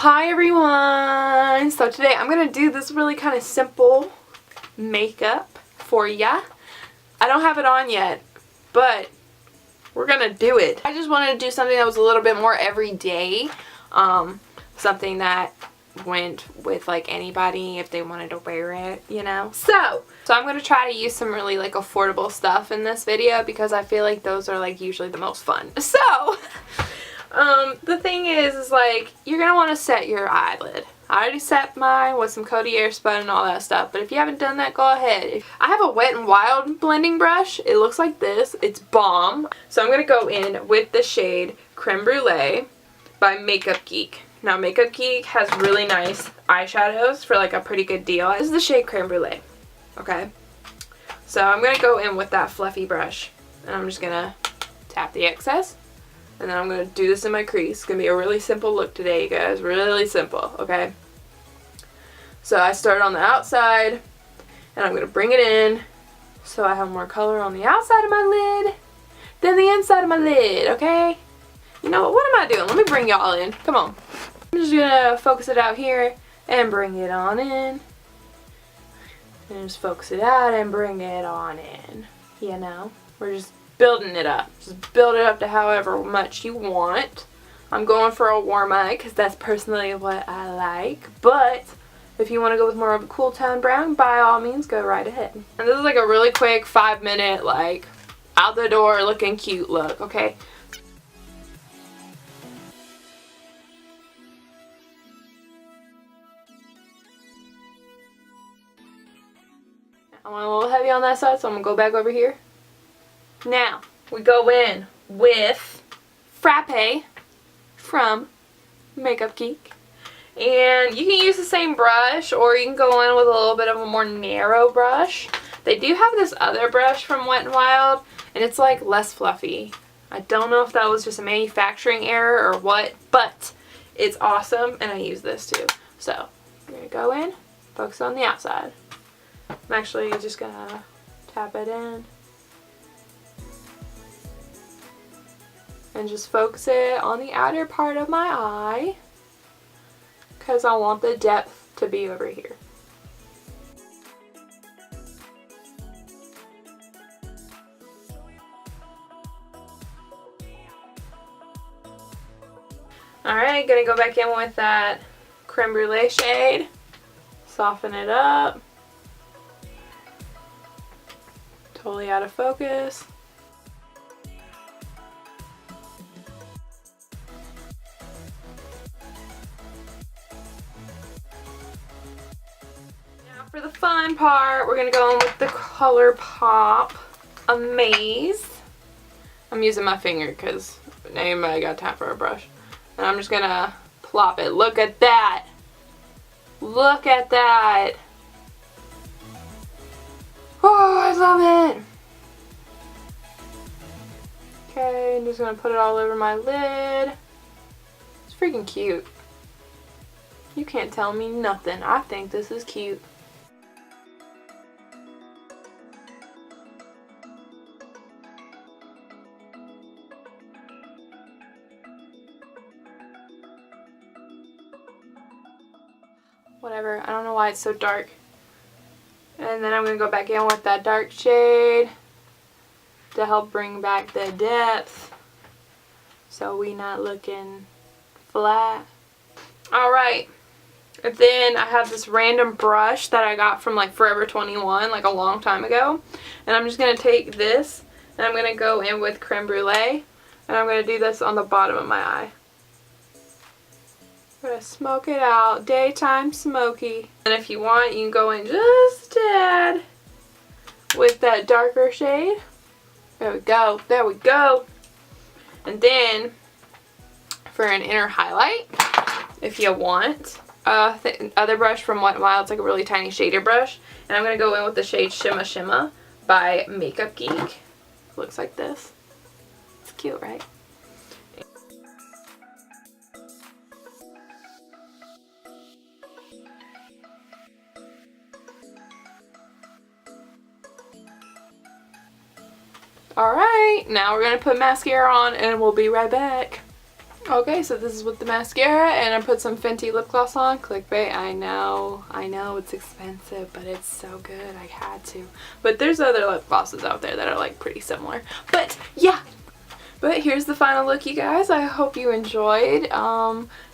Hi everyone! So today I'm going to do this really kind of simple makeup for ya. I don't have it on yet, but we're going to do it. I just wanted to do something that was a little bit more everyday. Something that went with like anybody if they wanted to wear it, you know. So I'm going to try to use some really like affordable stuff in this video because I feel like those are like usually the most fun. So the thing is like you're going to want to set your eyelid. I already set mine with some Coty Airspun and all that stuff, but if you haven't done that, go ahead. I have a Wet n Wild blending brush. It looks like this. It's bomb. So I'm going to go in with the shade Creme Brulee by Makeup Geek. Now Makeup Geek has really nice eyeshadows for like a pretty good deal. This is the shade Creme Brulee. Okay. So I'm going to go in with that fluffy brush and I'm just going to tap the excess. And then I'm going to do this in my crease. It's going to be a really simple look today, you guys. Really simple, okay? So I start on the outside, and I'm going to bring it in so I have more color on the outside of my lid than the inside of my lid, okay? You know what am I doing? Let me bring y'all in. Come on. I'm just going to focus it out here and bring it on in. And just focus it out and bring it on in. You know? We're just building it up. Just build it up to however much you want. I'm going for a warm eye because that's personally what I like. But if you want to go with more of a cool tone brown, by all means, go right ahead. And this is like a really quick 5-minute, like, out the door looking cute look, okay? I went a little heavy on that side, so I'm going to go back over here. Now, we go in with Frappe from Makeup Geek. And you can use the same brush, or you can go in with a little bit of a more narrow brush. They do have this other brush from Wet n Wild, and it's like less fluffy. I don't know if that was just a manufacturing error or what, but it's awesome, and I use this too. So, I'm going to go in, focus on the outside. I'm actually just going to tap it in. And just focus it on the outer part of my eye because I want the depth to be over here. Alright, gonna go back in with that Creme Brulee shade. Soften it up. Totally out of focus. For the fun part, we're going to go in with the Colourpop Amaze. I'm using my finger because anybody got time for a brush. And I'm just going to plop it. Look at that. Look at that. Oh, I love it. Okay, I'm just going to put it all over my lid. It's freaking cute. You can't tell me nothing. I think this is cute. Whatever, I don't know why it's so dark. And then I'm going to go back in with that dark shade to help bring back the depth so we not looking flat. Alright, and then I have this random brush that I got from like Forever 21 like a long time ago. And I'm just going to take this and I'm going to go in with Creme Brulee and I'm going to do this on the bottom of my eye. I'm going to smoke it out. Daytime smoky. And if you want, you can go in just a tad with that darker shade. There we go. There we go. And then, for an inner highlight, if you want, the other brush from Wet n Wild, it's like a really tiny shader brush. And I'm going to go in with the shade Shimma Shimma by Makeup Geek. Looks like this. It's cute, right? Alright, now we're going to put mascara on and we'll be right back. Okay, so this is with the mascara, and I put some Fenty lip gloss on. Clickbait, I know it's expensive, but it's so good, I had to. But there's other lip glosses out there that are like pretty similar. But yeah, but here's the final look, you guys. I hope you enjoyed.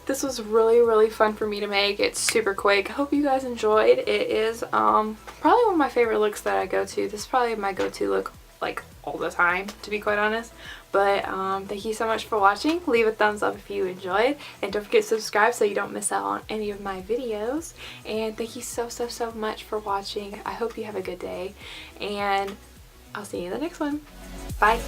This was really fun for me to make. It's super quick. I hope you guys enjoyed. It is probably one of my favorite looks that I go to. This is probably my go-to look like all the time, to be quite honest. But thank you so much for watching. Leave a thumbs up if you enjoyed, and don't forget to subscribe so you don't miss out on any of my videos. And thank you so much for watching. I hope you have a good day, and I'll see you in the next one. Bye.